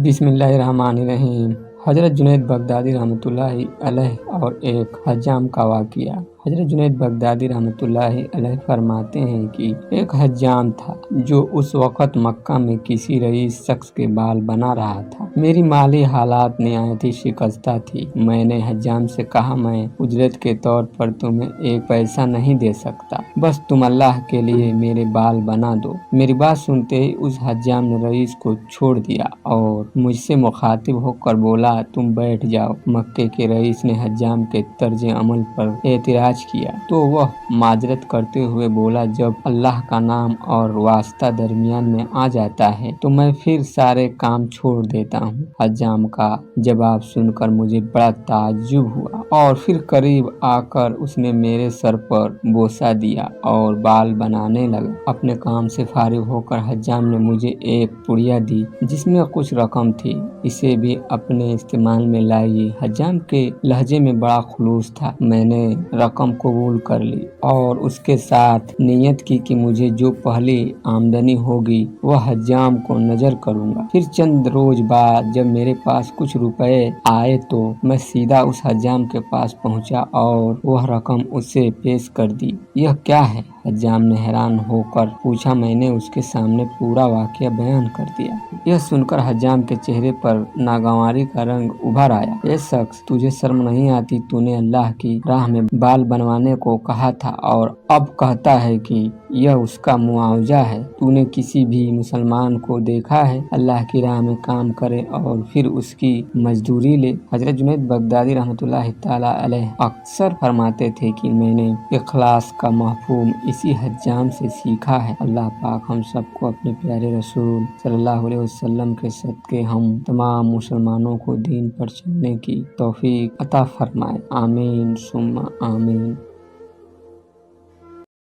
बिस्मिल्लाहिर्रहमानिर्रहीम। हज़रत जुनैद बगदादी रहमतुल्लाहि अलैह और एक हज्जाम का वाक़िया। हज़रत जुनैद बगदादी रहमतुल्लाहि अलैह फरमाते हैं कि एक हज्जाम था जो उस वक़्त मक्का में किसी रईस शख्स के बाल बना रहा था। मेरी माली हालात निहायत ही शिकस्ता थी। मैंने हज्जाम से कहा, मैं उजरत के तौर पर तुम्हें एक पैसा नहीं दे सकता, बस तुम अल्लाह के लिए मेरे बाल बना दो। मेरी बात सुनते ही उस हज्जाम ने रईस को छोड़ दिया और मुझसे मुखातिब होकर बोला, तुम बैठ जाओ। मक्के के रईस ने हज्जाम के तर्ज अमल पर एतराज किया तो वह माजरत करते हुए बोला, जब अल्लाह का नाम और वास्ता दरमियान में आ जाता है तो मैं फिर सारे काम छोड़ देता हूँ। हज्जाम का जवाब सुनकर मुझे बड़ा ताज्जुब हुआ और फिर करीब आकर उसने मेरे सर पर बोसा दिया और बाल बनाने लगा। अपने काम से फारिग होकर हज्जाम ने मुझे एक पुड़िया दी जिसमें कुछ रकम थी, इसे भी अपने इस्तेमाल में लाइए। हज्जाम के लहजे में बड़ा खुलूस था। मैंने रकम कबूल कर ली और उसके साथ नियत की कि मुझे जो पहली आमदनी होगी वह हज्जाम को नजर करूंगा। फिर चंद रोज बाद जब मेरे पास कुछ रुपए आए तो मैं सीधा उस हज्जाम के पास पहुंचा और वह रकम उसे पेश कर दी। यह क्या है? हज्जाम ने हैरान होकर पूछा। मैंने उसके सामने पूरा वाकया बयान कर दिया। यह सुनकर हज्जाम के चेहरे पर नागवारी का रंग उभर आया। ए शख्स, तुझे शर्म नहीं आती? तूने अल्लाह की राह में बाल बनवाने को कहा था और अब कहता है कि यह उसका मुआवजा है। तूने किसी भी मुसलमान को देखा है अल्लाह की राह में काम करे और फिर उसकी मजदूरी ले? हजरत जुनैद बगदादी रहमतुल्लाहि ताला अलैह अक्सर फरमाते थे कि मैंने इखलास का मफहूम इसी हज्जाम से सीखा है। अल्लाह पाक हम सबको अपने प्यारे रसूल सल्लल्लाहु अलैहि वसल्लम के सदके हम तमाम मुसलमानों को दीन पर चलने की तौफीक अता फरमाए। आमीन सुम्मा आमीन।